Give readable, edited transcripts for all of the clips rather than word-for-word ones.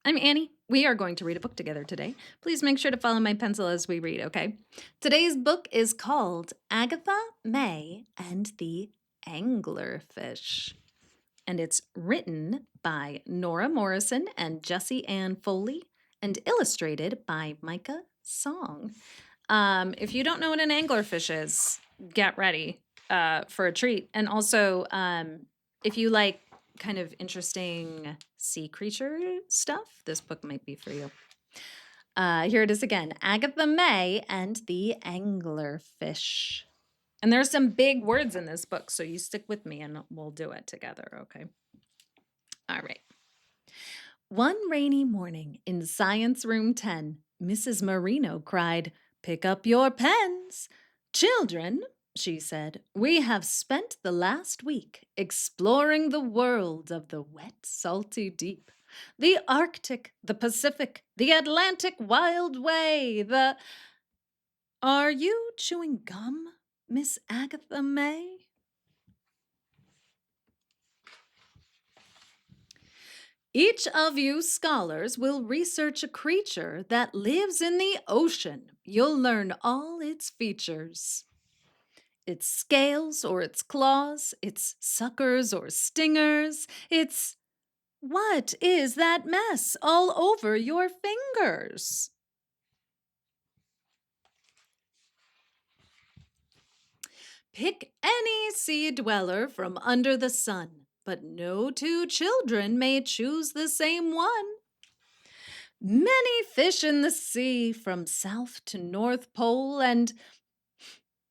I'm Annie. We are going to read a book together today. Please make sure to follow my pencil as we read, okay? Today's book is called Agatha, May, and the Anglerfish. And it's written by Nora Morrison and Jessie Foley and illustrated by Micah Song. If you don't know what an anglerfish is, get ready for a treat. And also, if you like kind of interesting sea creature stuff, this book might be for you. Here it is again, Agatha May and the Anglerfish. And there's some big words in this book, so you stick with me and we'll do it together, okay? All right. One rainy morning in Science Room 10, Mrs. Marino cried, "Pick up your pens. Children," she said, "we have spent the last week exploring the world of the wet, salty deep. The Arctic, the Pacific, the Atlantic Wild Way, the—" "Are you chewing gum, Miss Agatha May?" "Each of you scholars will research a creature that lives in the ocean. You'll learn all its features. Its scales or its claws, its suckers or stingers, its— What is that mess all over your fingers?" "Pick any sea dweller from under the sun, but no two children may choose the same one. Many fish in the sea from south to north pole, and—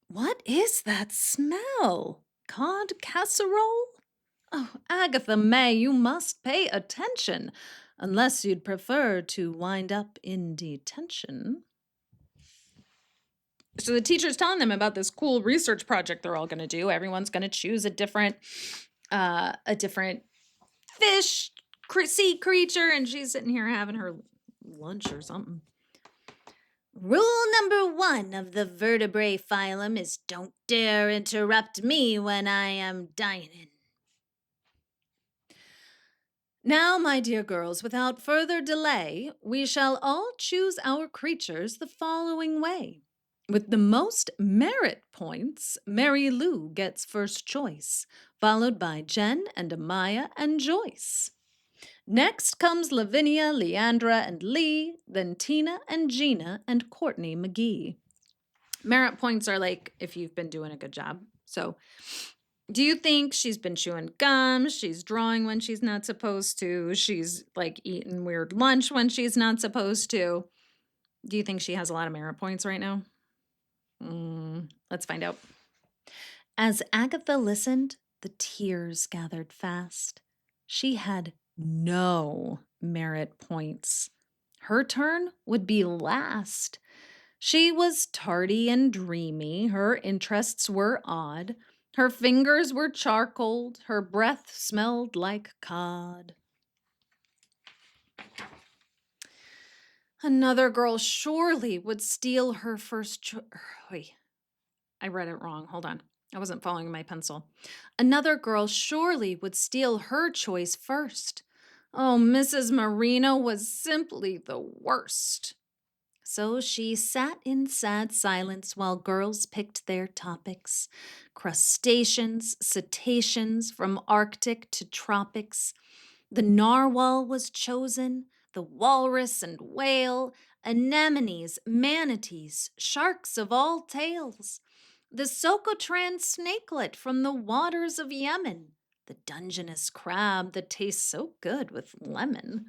What is that smell? Cod casserole? Oh, Agatha May, you must pay attention, unless you'd prefer to wind up in detention." So the teacher's telling them about this cool research project they're all going to do. Everyone's going to choose a different fish, sea creature, and she's sitting here having her lunch or something. "Rule number 1 of the vertebrate phylum is don't dare interrupt me when I am dining. Now, my dear girls, without further delay, we shall all choose our creatures the following way. With the most merit points, Mary Lou gets first choice, followed by Jen and Amaya and Joyce. Next comes Lavinia, Leandra, and Lee, then Tina and Gina and Courtney McGee. Merit points are like if you've been doing a good job. So, do you think she's been chewing gum? She's drawing when she's not supposed to? She's like eating weird lunch when she's not supposed to? Do you think she has a lot of merit points right now? Let's find out. As Agatha listened, the tears gathered fast. She had no merit points. Her turn would be last. She was tardy and dreamy. Her interests were odd. Her fingers were charcoaled. Her breath smelled like cod. Another girl surely would steal her first Wait, I read it wrong. Hold on. I wasn't following my pencil. Another girl surely would steal her choice first. Oh, Mrs. Marino was simply the worst. So she sat in sad silence while girls picked their topics. Crustaceans, cetaceans, from Arctic to tropics. The narwhal was chosen, the walrus and whale, anemones, manatees, sharks of all tales. The Socotran snakelet from the waters of Yemen, the Dungeness crab that tastes so good with lemon.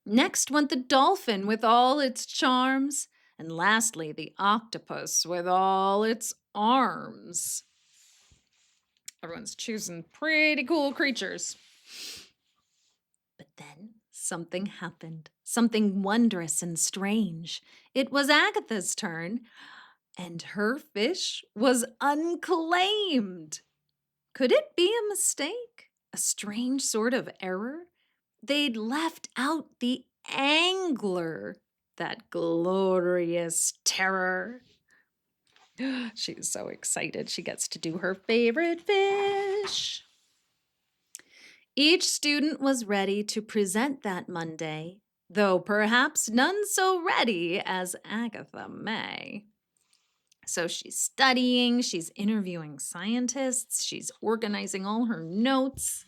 Next went the dolphin with all its charms, and lastly the octopus with all its arms. Everyone's choosing pretty cool creatures. But then something happened, something wondrous and strange. It was Agatha's turn, and her fish was unclaimed. Could it be a mistake? A strange sort of error? They'd left out the angler, that glorious terror. She's so excited. She gets to do her favorite fish. Each student was ready to present that Monday. though perhaps none so ready as Agatha May. So she's studying, she's interviewing scientists, she's organizing all her notes.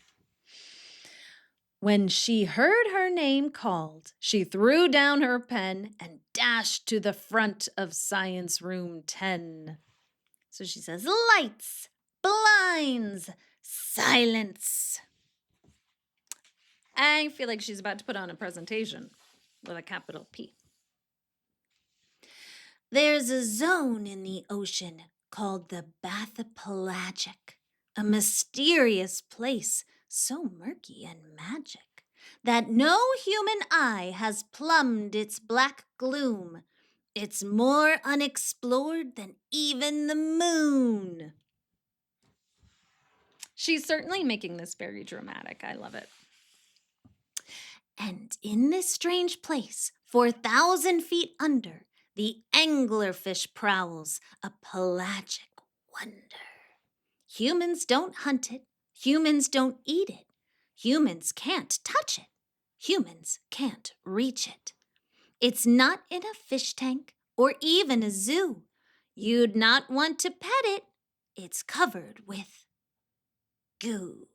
When she heard her name called, she threw down her pen and dashed to the front of Science Room 10. So she says, "Lights, blinds, silence." I feel like she's about to put on a presentation with a capital P. There's a zone in the ocean called the bathypelagic, a mysterious place so murky and magic that no human eye has plumbed its black gloom. It's more unexplored than even the moon. She's certainly making this very dramatic. I love it. And in this strange place, 4,000 feet under, the anglerfish prowls, a pelagic wonder. Humans don't hunt it. Humans don't eat it. Humans can't touch it. Humans can't reach it. It's not in a fish tank or even a zoo. You'd not want to pet it. It's covered with goo.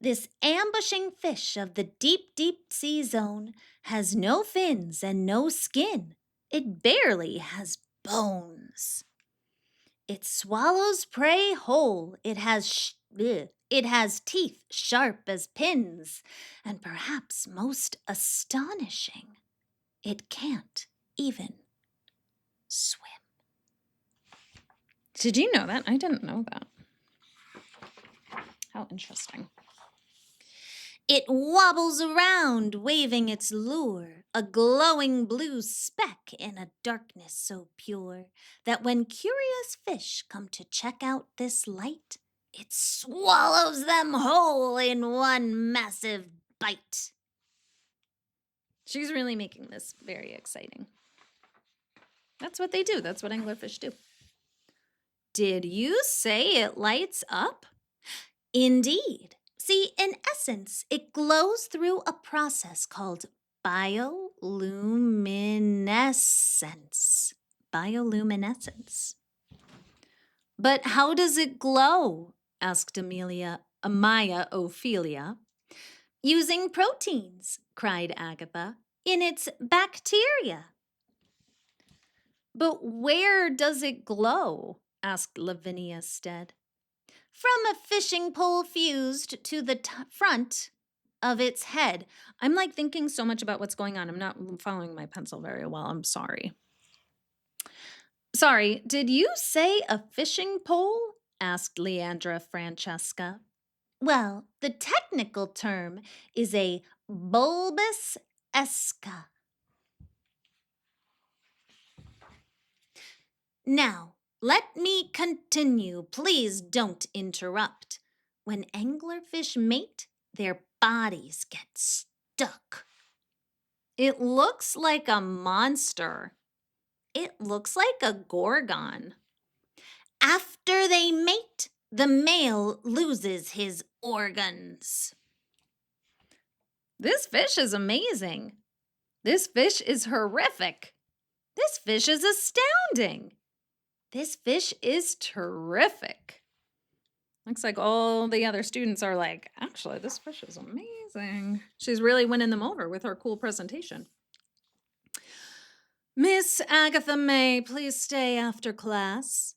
This ambushing fish of the deep, deep sea zone has no fins and no skin. It barely has bones. It swallows prey whole. It has teeth sharp as pins. And perhaps most astonishing, it can't even swim. Did you know that? I didn't know that. How interesting. It wobbles around, waving its lure, a glowing blue speck in a darkness so pure that when curious fish come to check out this light, it swallows them whole in one massive bite. She's really making this very exciting. That's what they do. That's what anglerfish do. Did you say it lights up? Indeed. See, in essence, it glows through a process called bioluminescence. Bioluminescence. But how does it glow? Asked Amaya Ophelia. Using proteins, cried Agatha, in its bacteria. But where does it glow? Asked Lavinia Stead. From a fishing pole fused to the front of its head. I'm like thinking so much about what's going on. I'm not following my pencil very well. I'm sorry. Sorry, did you say a fishing pole? Asked Leandra Francesca. Well, the technical term is a bulbous esca. Now, let me continue. Please don't interrupt. When anglerfish mate, their bodies get stuck. It looks like a monster. It looks like a gorgon. After they mate, the male loses his organs. This fish is amazing. This fish is horrific. This fish is astounding. This fish is terrific. Looks like all the other students are like, actually, this fish is amazing. She's really winning them over with her cool presentation. Miss Agatha May, please stay after class.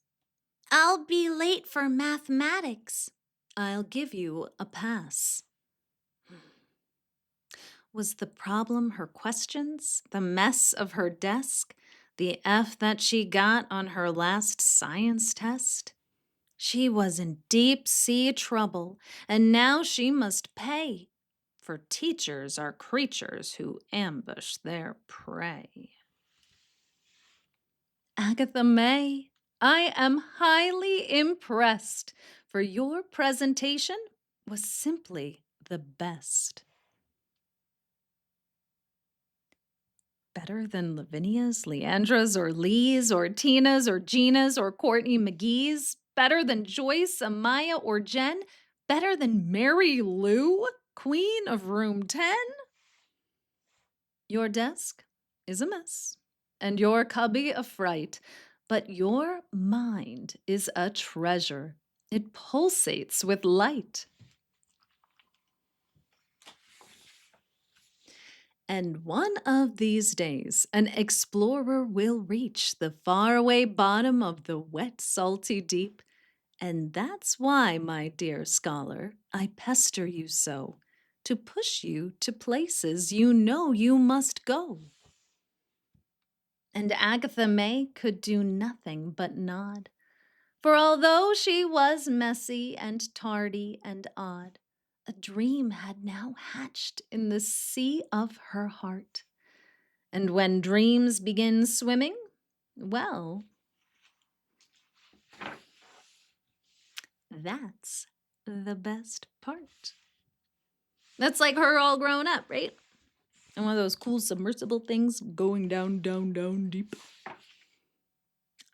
I'll be late for mathematics. I'll give you a pass. Was the problem her questions, the mess of her desk, the F that she got on her last science test? She was in deep sea trouble, and now she must pay, for teachers are creatures who ambush their prey. Agatha May, I am highly impressed, for your presentation was simply the best. Better than Lavinia's, Leandra's, or Lee's, or Tina's, or Gina's, or Courtney McGee's? Better than Joyce, Amaya, or Jen? Better than Mary Lou? queen of room 10. Your desk is a mess, and your cubby a fright, but your mind is a treasure. It pulsates with light. And one of these days, an explorer will reach the faraway bottom of the wet, salty deep. And that's why, my dear scholar, I pester you so, to push you to places you know you must go. And Agatha May could do nothing but nod, for although she was messy and tardy and odd, a dream had now hatched in the sea of her heart. And when dreams begin swimming, well, that's the best part. That's like her all grown up, right? And one of those cool submersible things going down, down, down deep.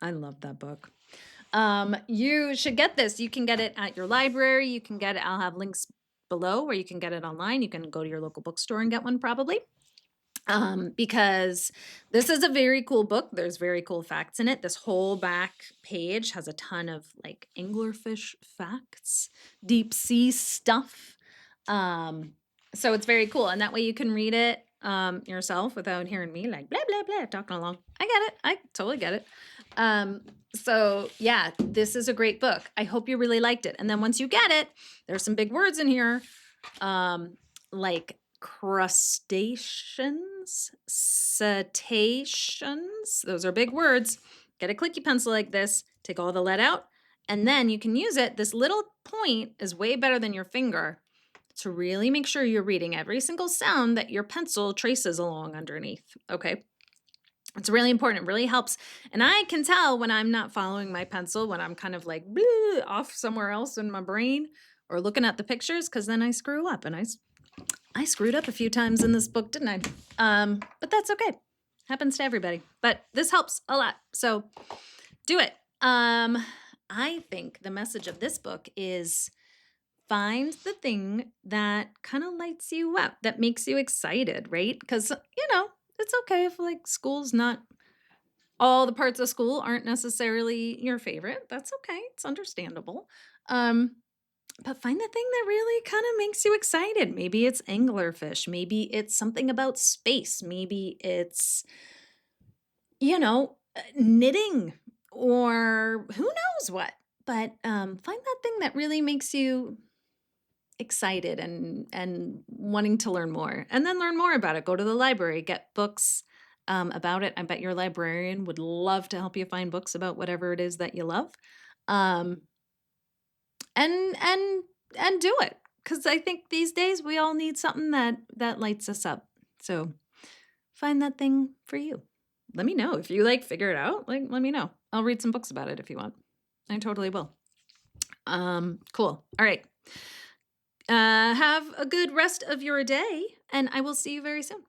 I love that book. You should get this. You can get it at your library. You can get it. I'll have links below where you can get it online. You can go to your local bookstore and get one probably. Because this is a very cool book. There's very cool facts in it. This whole back page has a ton of like anglerfish facts, deep sea stuff. So it's very cool. And that way you can read it yourself without hearing me like blah, blah, blah, talking along. I get it. I totally get it. So yeah, this is a great book. I hope you really liked it. And then once you get it, there's some big words in here, like crustaceans, cetaceans. Those are big words. Get a clicky pencil like this, take all the lead out, and then you can use it. This little point is way better than your finger to really make sure you're reading every single sound that your pencil traces along underneath, okay? It's really important. It really helps. And I can tell when I'm not following my pencil, when I'm kind of like off somewhere else in my brain or looking at the pictures, because then I screw up. And I screwed up a few times in this book, didn't I? But that's okay. Happens to everybody. But this helps a lot. So do it. I think the message of this book is find the thing that kind of lights you up, that makes you excited, right? Because, it's okay if like school's not, all the parts of school aren't necessarily your favorite. That's okay. It's understandable. But find the thing that really kind of makes you excited. Maybe it's anglerfish. Maybe it's something about space. Maybe it's, knitting or who knows what. But find that thing that really makes you excited and wanting to learn more, and then learn more about it. Go to the library, get books about it. I bet your librarian would love to help you find books about whatever it is that you love. And do it, because I think these days we all need something that lights us up. So find that thing for you. Let me know if you figure it out. Let me know. I'll read some books about it if you want. I totally will. Cool. All right. Have a good rest of your day, and I will see you very soon.